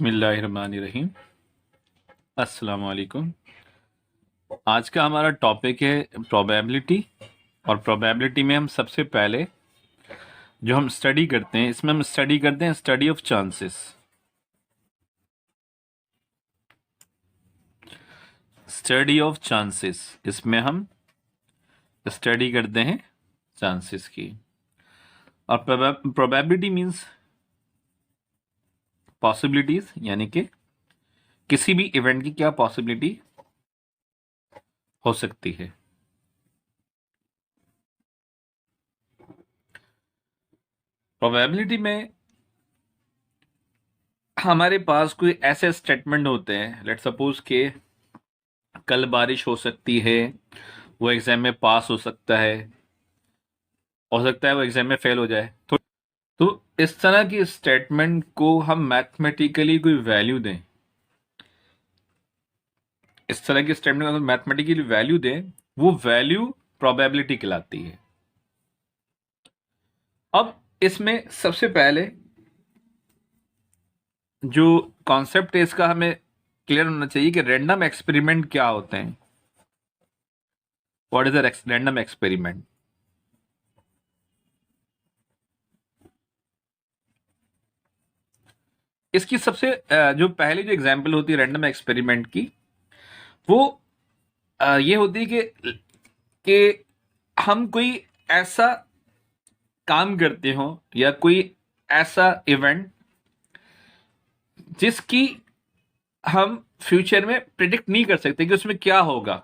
बिस्मिल्लाहिर्रहमानिर्रहीम। अस्सलाम वालेकुम। आज का हमारा टॉपिक है प्रोबेबिलिटी। और प्रोबेबिलिटी में हम सबसे पहले जो हम स्टडी करते हैं, इसमें हम स्टडी करते हैं study of chances. Study of chances, इसमें हम स्टडी करते हैं चांसेस की। और प्रोबेबिलिटी मीन्स पॉसिबिलिटीज, यानी कि किसी भी इवेंट की क्या पॉसिबिलिटी हो सकती है। प्रोबेबिलिटी में हमारे पास कोई ऐसे स्टेटमेंट होते हैं, लेट सपोज के कल बारिश हो सकती है, वो एग्जाम में पास हो सकता है वो एग्जाम में फेल हो जाए। तो इस तरह की स्टेटमेंट को हम मैथमेटिकली कोई वैल्यू दें, इस तरह की स्टेटमेंट को अगर मैथमेटिकली वैल्यू दें, वो वैल्यू प्रोबेबिलिटी कहलाती है। अब इसमें सबसे पहले जो कॉन्सेप्ट है इसका हमें क्लियर होना चाहिए कि रैंडम एक्सपेरिमेंट क्या होते हैं। What is the random experiment? इसकी सबसे जो पहली जो एग्जांपल होती है रैंडम एक्सपेरिमेंट की, वो ये होती है कि हम कोई ऐसा काम करते हो या कोई ऐसा इवेंट जिसकी हम फ्यूचर में प्रिडिक्ट नहीं कर सकते कि उसमें क्या होगा।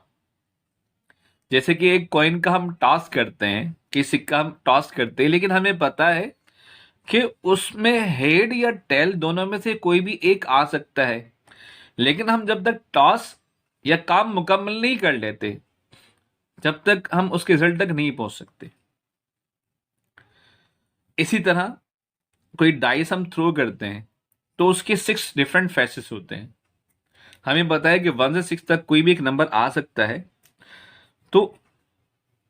जैसे कि एक कॉइन का हम टॉस करते हैं, कि सिक्का हम टॉस करते हैं, लेकिन हमें पता है कि उसमें हेड या टेल दोनों में से कोई भी एक आ सकता है, लेकिन हम जब तक टॉस या काम मुकम्मल नहीं कर लेते, जब तक हम उसके रिजल्ट तक नहीं पहुंच सकते। इसी तरह कोई डाइस हम थ्रो करते हैं तो उसके 6 डिफरेंट फेसेस होते हैं। हमें पता है कि 1 से 6 तक कोई भी एक नंबर आ सकता है, तो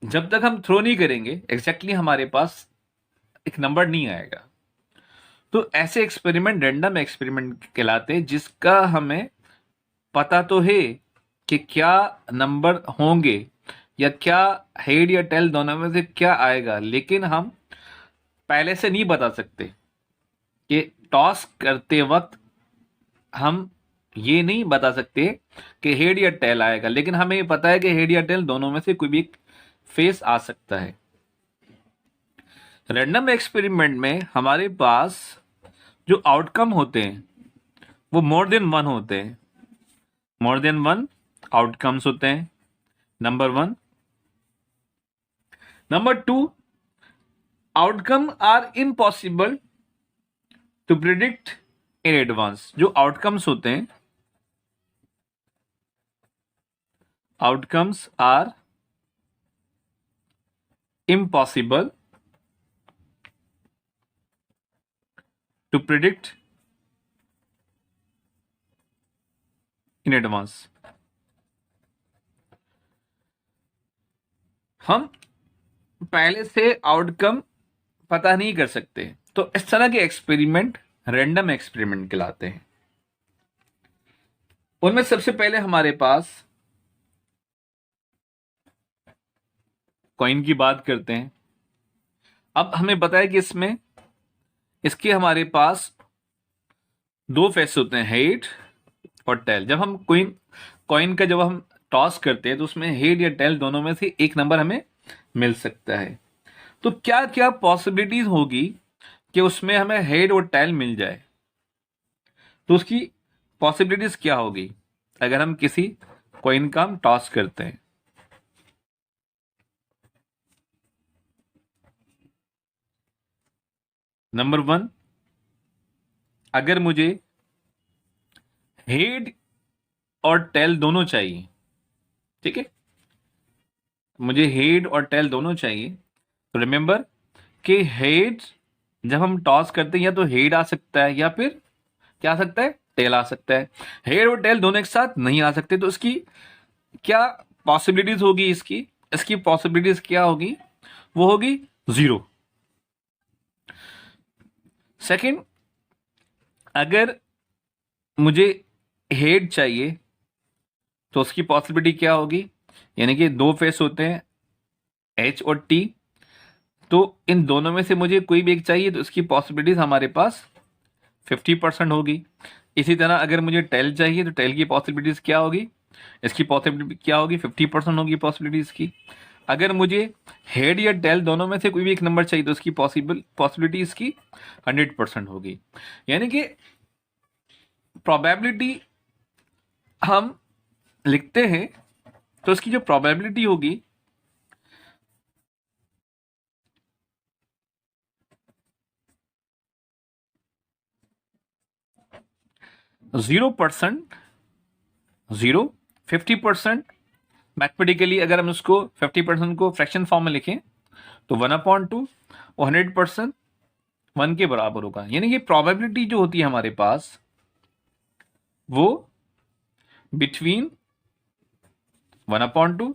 जब तक हम थ्रो नहीं करेंगे एग्जैक्टली हमारे पास एक नंबर नहीं आएगा। तो ऐसे एक्सपेरिमेंट रैंडम एक्सपेरिमेंट कहलाते हैं, जिसका हमें पता तो है कि क्या नंबर होंगे या क्या हेड या टेल दोनों में से क्या आएगा, लेकिन हम पहले से नहीं बता सकते। कि टॉस करते वक्त हम ये नहीं बता सकते कि हेड या टेल आएगा, लेकिन हमें ये पता है कि हेड या टेल दोनों में से कोई भी एक फेस आ सकता है। रैंडम एक्सपेरिमेंट में हमारे पास जो आउटकम होते हैं वो मोर देन वन होते हैं। मोर देन वन आउटकम्स होते हैं, number 1। Number 2, outcome are impossible to predict in advance. जो आउटकम्स होते हैं, outcomes are impossible to predict in advance. हम पहले से आउटकम पता नहीं कर सकते, तो इस तरह के एक्सपेरिमेंट रैंडम एक्सपेरिमेंट कहलाते हैं। उनमें सबसे पहले हमारे पास कॉइन की बात करते हैं। अब हमें पता है कि इसके हमारे पास 2 फेस होते हैं, हेड और टेल। जब हम कॉइन का जब हम टॉस करते हैं तो उसमें हेड या टेल दोनों में से एक नंबर हमें मिल सकता है। तो क्या क्या पॉसिबिलिटीज होगी कि उसमें हमें हेड और टेल मिल जाए? तो उसकी पॉसिबिलिटीज क्या होगी अगर हम किसी कॉइन का हम टॉस करते हैं? नंबर 1, अगर मुझे हेड और टेल दोनों चाहिए, ठीक है, मुझे हेड और टेल दोनों चाहिए, तो रिमेंबर कि हेड जब हम टॉस करते हैं या तो हेड आ सकता है या फिर क्या आ सकता है, टेल आ सकता है। हेड और टेल दोनों एक साथ नहीं आ सकते, तो इसकी क्या पॉसिबिलिटीज होगी? इसकी पॉसिबिलिटीज क्या होगी? वो होगी 0। सेकंड, अगर मुझे हेड चाहिए तो उसकी पॉसिबिलिटी क्या होगी, यानी कि दो फेस होते हैं एच और टी, तो इन दोनों में से मुझे कोई भी एक चाहिए तो इसकी पॉसिबिलिटीज हमारे पास 50% होगी। इसी तरह अगर मुझे टेल चाहिए तो टेल की पॉसिबिलिटीज क्या होगी, इसकी पॉसिबिलिटी क्या होगी, 50% होगी पॉसिबिलिटीज की। अगर मुझे हेड या टेल दोनों में से कोई भी एक नंबर चाहिए तो उसकी पॉसिबिलिटी इसकी 100% होगी। यानी कि प्रोबेबिलिटी हम लिखते हैं तो इसकी जो प्रोबेबिलिटी होगी 0%, 50%। मैथमेटिकली अगर हम उसको 50% को फ्रैक्शन फॉर्म में लिखें तो 1/2 और 100% 1 के बराबर होगा। यानी कि प्रोबेबिलिटी जो होती है हमारे पास वो बिटवीन 1/2,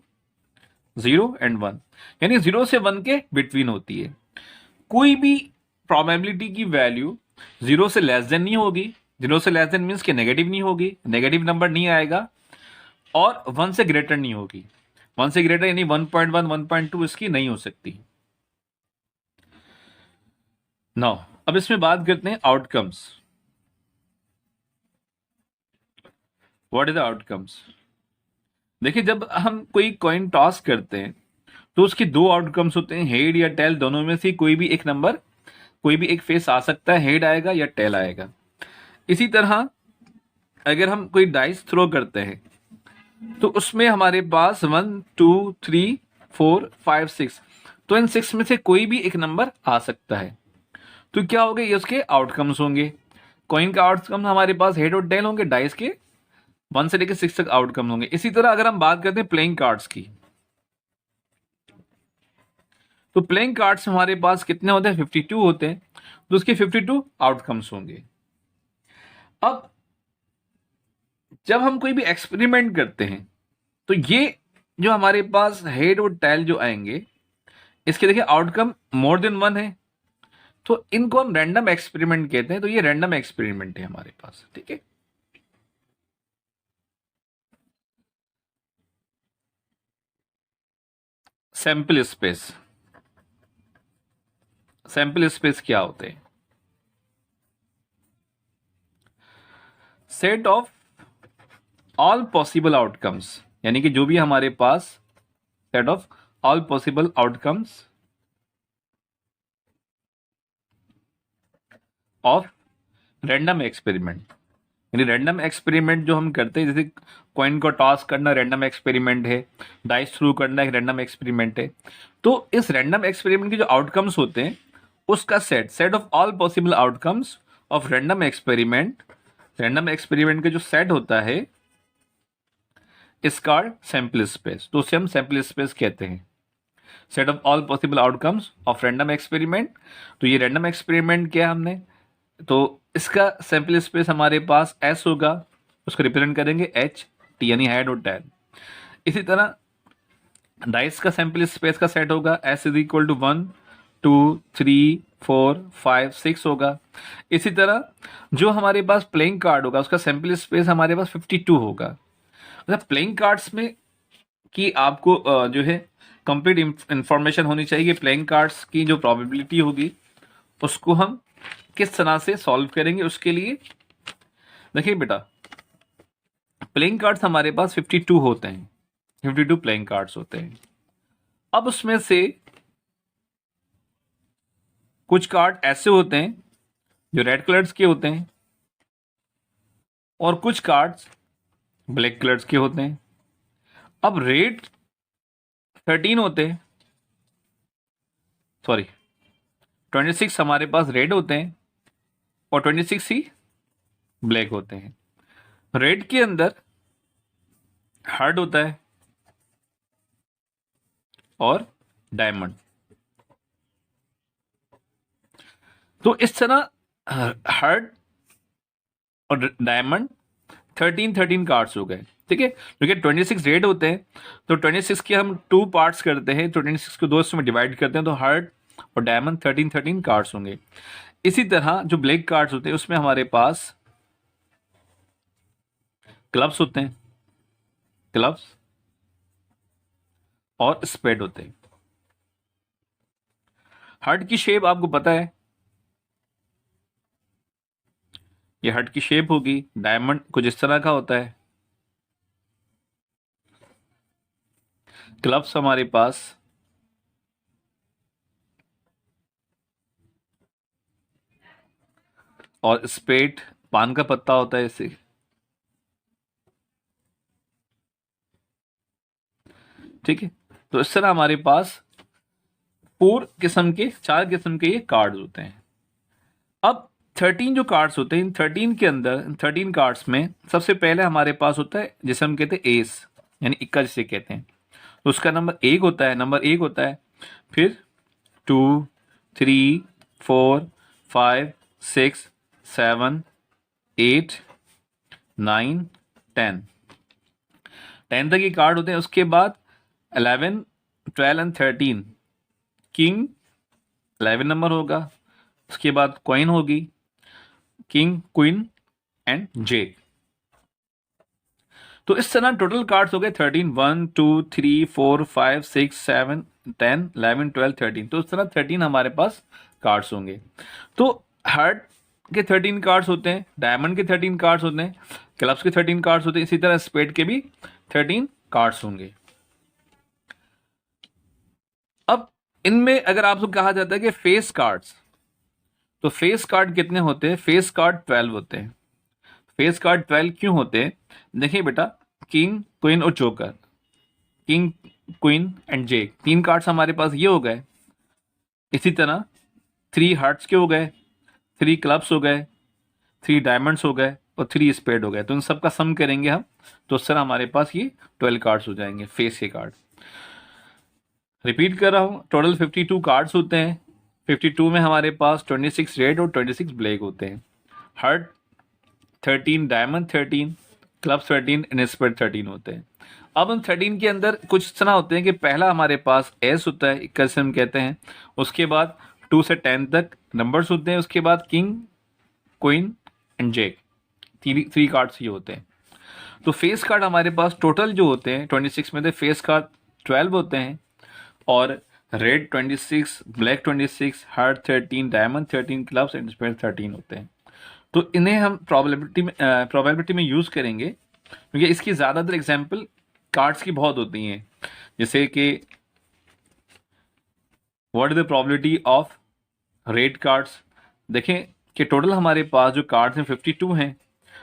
0 एंड 1, यानी 0 से 1 के बिटवीन होती है। कोई भी प्रोबेबिलिटी की वैल्यू 0 से लेस देन नहीं होगी, 0 से लेस देन मीन्स कि नेगेटिव नहीं होगी, नेगेटिव नंबर नहीं आएगा, और 1 से ग्रेटर नहीं होगी। 1 से ग्रेटर यानी 1.1, 1.2 इसकी नहीं हो सकती। नाउ अब इसमें बात करते हैं outcomes. What is the outcomes? देखिए, जब हम कोई कॉइन टॉस करते हैं तो उसके दो आउटकम्स होते हैं, हेड या टेल, दोनों में से कोई भी एक नंबर, कोई भी एक फेस आ सकता है, हेड आएगा या टेल आएगा। इसी तरह अगर हम कोई डाइस थ्रो करते हैं तो उसमें हमारे पास 1, 2, 3, 4, 5, 6, तो इन 6 में से कोई भी एक नंबर आ सकता है। तो क्या होगा, ये उसके आउटकम्स होंगे। कॉइन का आउटकम हमारे पास हेड और टेल होंगे, डाइस के 1 से लेकर 6 तक आउटकम होंगे। इसी तरह अगर हम बात करते हैं प्लेइंग कार्ड्स की, तो प्लेइंग कार्ड्स हमारे पास कितने होते हैं, 52 होते हैं, तो उसके 52 आउटकम्स होंगे। अब जब हम कोई भी एक्सपेरिमेंट करते हैं तो ये जो हमारे पास हेड और टेल जो आएंगे, इसके देखिए आउटकम मोर देन 1 है, तो इनको हम रैंडम एक्सपेरिमेंट कहते हैं। तो ये रैंडम एक्सपेरिमेंट है हमारे पास, ठीक है। सैंपल स्पेस, सैंपल स्पेस क्या होते हैं? Set of all possible outcomes, यानी कि जो भी हमारे पास set of all possible outcomes of random experiment, यानी रैंडम एक्सपेरिमेंट जो हम करते हैं, जैसे कॉइन को टॉस करना रैंडम एक्सपेरिमेंट है, डाइस थ्रू करना एक रैंडम एक्सपेरिमेंट है। तो इस रैंडम एक्सपेरिमेंट के जो आउटकम्स होते हैं उसका set of all possible outcomes of random experiment, random experiment का जो सेट होता है इस कॉल्ड सैंपल स्पेस। तो उसे हम सैंपल स्पेस कहते हैं, set of all possible outcomes of random experiment. तो ये रैंडम एक्सपेरिमेंट किया हमने, तो इसका सैंपल स्पेस हमारे पास एस होगा, उसको रिप्रेजेंट करेंगे एच टी, यानी हेड और टेल। इसी तरह डाइस का सैंपल स्पेस का सेट होगा एस इज इक्वल टू 1, 2, 3, 4, 5, 6 होगा। इसी तरह जो हमारे पास प्लेइंग कार्ड होगा उसका सैंपल स्पेस हमारे पास 52 होगा। मतलब प्लेइंग कार्ड्स में कि आपको जो है कंप्लीट इंफॉर्मेशन होनी चाहिए, प्लेइंग कार्ड्स की जो प्रोबेबिलिटी होगी उसको हम किस तरह से सॉल्व करेंगे। उसके लिए देखिए बेटा, प्लेइंग कार्ड्स हमारे पास 52 होते हैं, 52 प्लेइंग कार्ड्स होते हैं। अब उसमें से कुछ कार्ड ऐसे होते हैं जो रेड कलर्स के होते हैं और कुछ कार्ड्स ब्लैक कलर्स के होते हैं। अब रेड 13 होते हैं, सॉरी 26 हमारे पास रेड होते हैं और 26 ही ब्लैक होते हैं। रेड के अंदर हार्ट होता है और डायमंड। तो इस तरह हार्ट और डायमंड 13 कार्ड्स हो गए, ठीक है। क्योंकि 26 रेड होते हैं तो 26 के हम 2 पार्ट्स करते हैं, तो 26 को 2 हिस्सों में डिवाइड करते हैं, तो हार्ट और डायमंड 13 कार्ड्स होंगे। इसी तरह जो ब्लैक कार्ड्स होते हैं उसमें हमारे पास क्लब्स होते हैं, क्लब्स और स्पेड होते हैं। हार्ट की शेप आपको पता है, ये हार्ट की शेप होगी, डायमंड कुछ इस तरह का होता है। क्लब्स हमारे पास और स्पेड पान का पत्ता होता है इसे। ठीक है, तो इस तरह हमारे पास चार किस्म के ये कार्ड्स होते हैं। अब 13 जो कार्ड्स होते हैं, इन 13 के अंदर, इन 13 कार्ड्स में सबसे पहले हमारे पास होता है जिसे हम कहते हैं एस, यानी इक्का जिसे कहते हैं। तो उसका नंबर नंबर एक होता है, फिर 2, 3, 4, 5, 6, 7, 8, 9, 10 तक ये कार्ड होते हैं। उसके बाद 11, 12 एंड 13 किंग 11 नंबर होगा। उसके बाद क्वीन होगी, किंग, क्वीन एंड जेक। तो इस तरह टोटल कार्ड्स हो गए 13, 1, 2, 3, 4, 5, 6, 7, 10, 11, 12, 13। तो इस तरह 13 हमारे पास कार्ड्स होंगे। तो हार्ट के 13 कार्ड्स होते हैं, डायमंड के 13 कार्ड्स होते हैं, क्लब्स के 13 कार्ड्स होते हैं, इसी तरह स्पेड के भी 13 कार्ड्स होंगे। अब इनमें अगर आपको कहा जाता है कि फेस कार्ड्स, तो फेस कार्ड कितने होते हैं? फेस कार्ड 12 होते हैं। फेस कार्ड 12 क्यों होते हैं? देखिए बेटा, किंग, क्वीन और joker, king, queen and Jake, 3 cards हमारे पास ये हो गए। इसी तरह 3 हार्ट्स के हो गए, 3 क्लब्स हो गए, 3 डायमंड्स हो गए और 3 स्पेड हो गए। तो इन सब का सम करेंगे हम, तो उस तरह हमारे पास ये 12 कार्ड्स हो जाएंगे, फेस के कार्ड। रिपीट कर रहा हूं, टोटल 52 कार्ड्स होते हैं। 52 में हमारे पास 26 रेड और 26 ब्लैक होते हैं। Heart 13, diamond 13, club 13 and spade 13 होते हैं। अब उन 13 के अंदर कुछ इस तरह होते हैं कि पहला हमारे पास एस होता है, इक्का जिसे हम कहते हैं। उसके बाद 2 से 10 तक नंबर्स होते हैं। उसके बाद king, queen and Jake, 3 cards ये होते हैं। तो फेस कार्ड हमारे पास टोटल जो होते हैं 26 में से फेस कार्ड 12 होते हैं, और red 26, black 26, heart 13, diamond 13, clubs and spade 13 होते हैं। तो इन्हें हम प्रोबेबिलिटी में यूज करेंगे, क्योंकि इसकी ज्यादातर एग्जांपल कार्ड्स की बहुत होती हैं। जैसे कि what is the probability of red cards. देखें कि टोटल हमारे पास जो कार्ड्स हैं 52 हैं,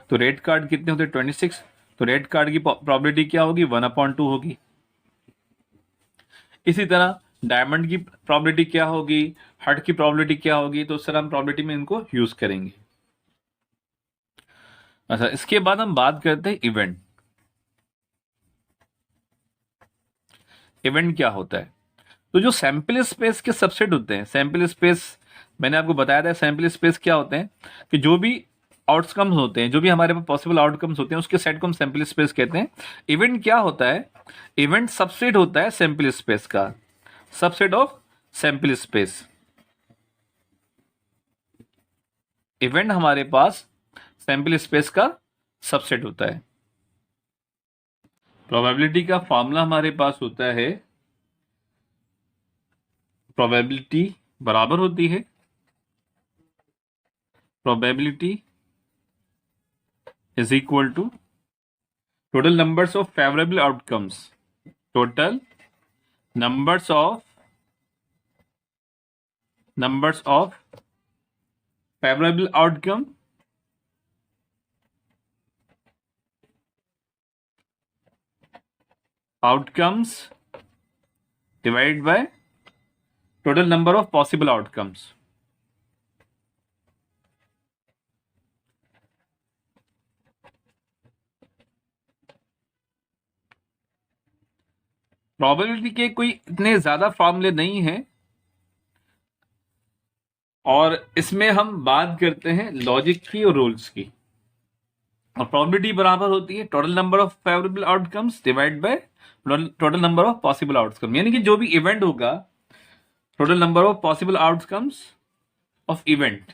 तो रेड कार्ड कितने होते हैं? 26। तो रेड कार्ड की प्रोबेबिलिटी क्या होगी? 1/2 होगी। इसी तरह डायमंड की प्रोबेबिलिटी क्या होगी, हार्ट की प्रोबेबिलिटी क्या होगी, तो उस तरह हम प्रोबेबिलिटी में इनको यूज करेंगे। अच्छा, इसके बाद हम बात करते हैं इवेंट। इवेंट क्या होता है? तो जो सैंपल स्पेस के सबसेट होते हैं, सैंपल स्पेस मैंने आपको बताया था, सैंपल स्पेस क्या होते हैं कि जो भी आउटकम्स होते हैं, जो भी हमारे पास पॉसिबल आउटकम्स होते हैं, उसके सेट को हम सैंपल स्पेस कहते हैं। इवेंट क्या होता है? इवेंट सबसेट होता है सैंपल स्पेस का, subset of sample space. Event हमारे पास सैंपल स्पेस का सबसेट होता है। प्रोबेबिलिटी का फॉर्मूला हमारे पास होता है, प्रोबेबिलिटी बराबर होती है probability is equal to total numbers of favourable outcomes, total numbers of favourable outcome outcomes divided by total number of possible outcomes. Probability के कोई इतने ज्यादा फॉर्मूले नहीं हैं, और इसमें हम बात करते हैं लॉजिक की और रूल्स की। और प्रोबेबिलिटी बराबर होती है total number of favourable outcomes divide by total number of possible outcome, यानी कि जो भी इवेंट होगा, total number of possible outcomes of event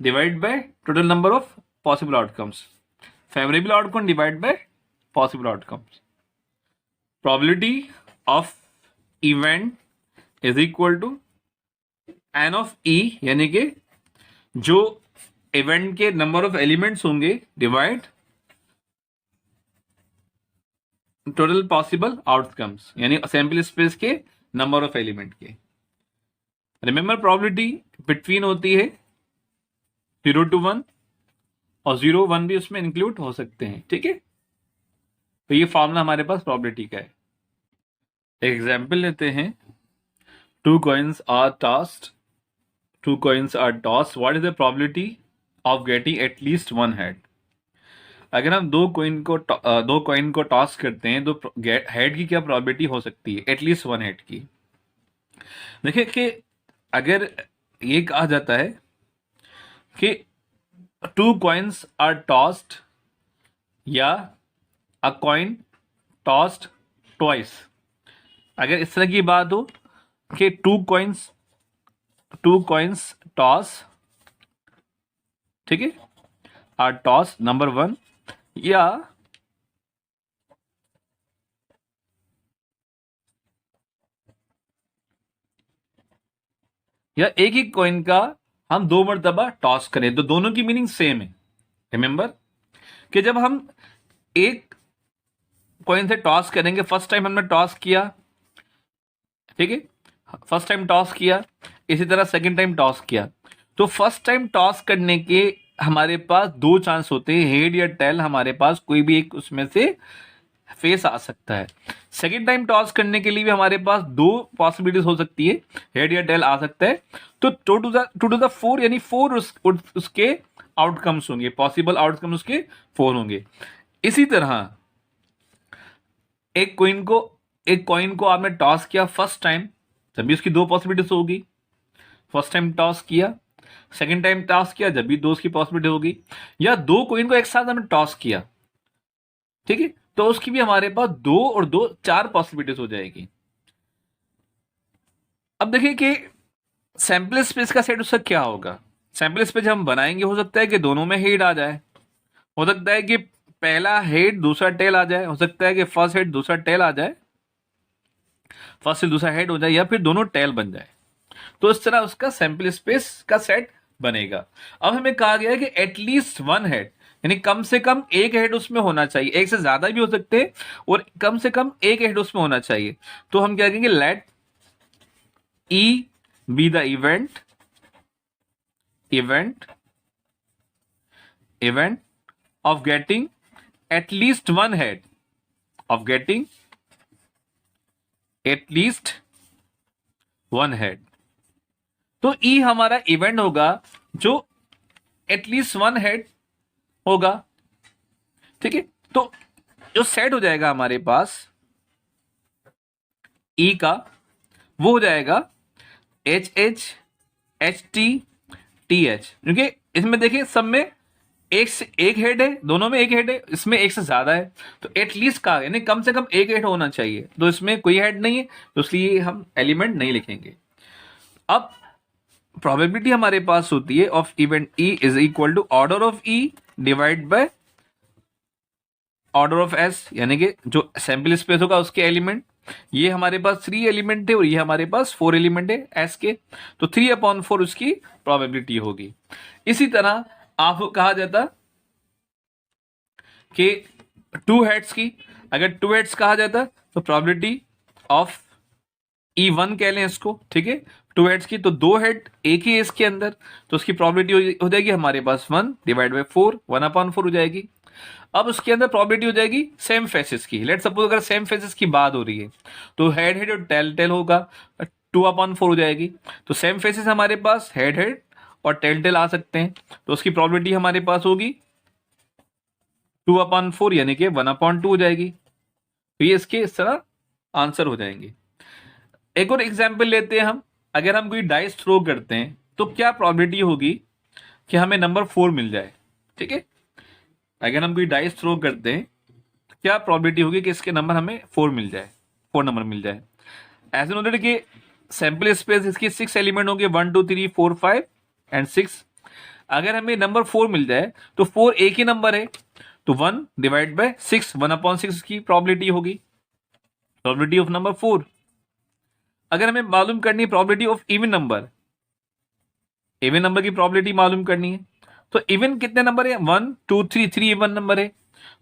divide by total number of possible outcomes. Favourable outcome divide by possible outcomes. Probability of event is equal to N of E, यानी कि जो event के number of elements होंगे divide total possible outcomes, यानी sample space के number of element के. Remember probability between होती है 0 to 1 और 0 1 भी उसमें इंक्लूड हो सकते हैं. ठीक है, तो ये फॉर्मूला हमारे पास प्रोबेबिलिटी का है. एग्जाम्पल लेते हैं. 2 coins are tossed. 2 coins are tossed. What is the probability of getting at least one head? अगर हम दो कॉइन को टॉस करते हैं तो हेड की क्या प्रोबेबिलिटी हो सकती है? एटलीस्ट वन हेड की. देखिए कि अगर ये कहा जाता है कि 2 coins are tossed या a coin tossed twice, अगर इस तरह की बात हो कि 2 coins toss, ठीक है, are toss नंबर 1, या एक ही कॉइन का हम 2 मरतबा टॉस करें तो दोनों की मीनिंग सेम है. रिमेंबर कि जब हम एक कॉइन से टॉस करेंगे, फर्स्ट टाइम हमने टॉस किया, ठीक है, फर्स्ट टाइम टॉस किया, इसी तरह सेकंड टाइम टॉस किया, तो फर्स्ट टाइम टॉस करने के हमारे पास 2 चांस होते हैं, हेड या टेल, हमारे पास कोई भी एक उसमें से फेस आ सकता है. सेकंड टाइम टॉस करने के लिए भी हमारे पास 2 पॉसिबिलिटीज हो सकती है, हेड या टेल आ सकता है. तो 2 to the 4 यानी 4 उसके आउटकम्स होंगे, पॉसिबल आउटकम्स उसके 4 होंगे. इसी तरह एक कॉइन को आपने टॉस किया फर्स्ट टाइम, जब भी उसकी 2 पॉसिबिलिटीज होगी. फर्स्ट टाइम टॉस किया, सेकंड टाइम टॉस किया, जब भी 2 की पॉसिबिलिटी होगी, या 2 कॉइन को एक साथ हमने टॉस किया, ठीक है, तो उसकी भी हमारे पास 2 और 2 4 पॉसिबिलिटीज हो जाएगी. अब देखिए कि सैंपल स्पेस का सेट उसका क्या होगा. सैंपल स्पेस जब हम बनाएंगे, हो सकता है कि दोनों में हेड आ जाए, हो सकता है कि पहला हेड दूसरा टेल आ जाए, हो सकता है कि फर्स्ट हेड दूसरा टेल आ जाए, फर्स्ट से दूसरा हेड हो जाए, या फिर दोनों टेल बन जाए. तो इस तरह उसका सैंपल स्पेस का सेट बनेगा. अब हमें कहा गया है कि एटलीस्ट वन हेड, यानी कम से कम एक हेड उसमें होना चाहिए, एक से ज्यादा भी हो सकते हैं, और कम से कम एक हेड उसमें होना चाहिए. तो हम क्या कहेंगे, let E be the event of getting at least one head, तो ई हमारा इवेंट होगा जो एटलीस्ट वन हेड होगा. ठीक है, तो जो सेट हो जाएगा हमारे पास ई का, वो हो जाएगा HH HT TH, क्योंकि इसमें देखिए सब में एक हेड है, दोनों में एक हेड है, इसमें एक से ज्यादा है, तो एटलीस्ट का यानी कम से कम एक हेड होना चाहिए. तो इसमें कोई हेड नहीं है, तो इसलिए हम एलिमेंट नहीं लिखेंगे. अब प्रोबेबिलिटी हमारे पास होती है of event E is equal to order of E divide by order of S, यानी कि जो सैंपल स्पेस होगा उसके एलिमेंट. ये हमारे पास 3 एलिमेंट थे और ये हमारे पास 4 एलिमेंट है एस के, तो 3/4 उसकी प्रोबेबिलिटी होगी. इसी तरह आपको कहा जाता कि 2 हेड्स की, अगर 2 हेड्स कहा जाता तो प्रोबेबिलिटी ऑफ E1 कह लें इसको, ठीक है, 2 हेड्स की, तो 2 हेड एक ही है इसके अंदर, तो उसकी प्रोबेबिलिटी हो जाएगी हमारे पास 1 डिवाइड बाय 4, 1/4 हो जाएगी. अब उसके अंदर प्रोबेबिलिटी हो जाएगी सेम फेसेस की. लेट सपोज अगर सेम फेसेस की बात हो रही है तो हेड हेड और टेल टेल होगा, 2/4 हो जाएगी. तो सेम फेसेस हमारे पास हेड हेड और टेल टेल आ सकते हैं, तो उसकी प्रोबेबिलिटी हमारे पास होगी 2/4, यानी कि 1/2 हो जाएगी. तो ये इसके इस तरह आंसर हो जाएंगे. एक और एग्जाम्पल लेते हैं हम. अगर हम कोई डाइस थ्रो करते हैं तो क्या प्रोबेबिलिटी होगी कि हमें नंबर 4 मिल जाए. ठीक है, अगर हम कोई डाइस थ्रो करते हैं, क्या प्रोबेबिलिटी होगी कि इसके नंबर हमें 4 मिल जाए, 4 नंबर मिल जाए. ऐसे नोटेड कि सैंपल स्पेस इसकी 6 एलिमेंट होंगे, 1 2 3 4 5 एंड 6. अगर हमें नंबर 4 मिल जाए तो 4 एक ही नंबर है, तो 1 डिवाइड बाय 6, 1/6 की प्रोबेबिलिटी होगी, प्रोबेबिलिटी ऑफ नंबर 4। अगर हमें मालूम करनी है probability of even number, even number की प्रोबेबिलिटी मालूम करनी है, तो इवन कितने नंबर है, 1 2 3, 3 इवन नंबर है,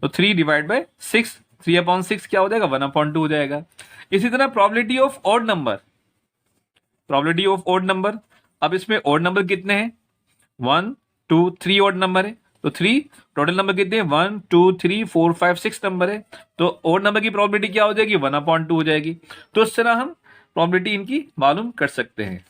तो 3 डिवाइड बाय 6, 3/6 क्या हो जाएगा, 1/2 हो जाएगा। इसी तरह probability of odd number, probability of odd number, अब इसमें ऑड नंबर कितने हैं, 1 2 3 ऑड नंबर है, तो 3, टोटल नंबर कितने हैं, 1 2 3 4 5 6 नंबर है, तो ऑड नंबर की प्रोबेबिलिटी क्या हो जाएगी, 1/2 हो जाएगी। तो इस तरह हम प्रोबेबिलिटी इनकी मालूम कर सकते हैं।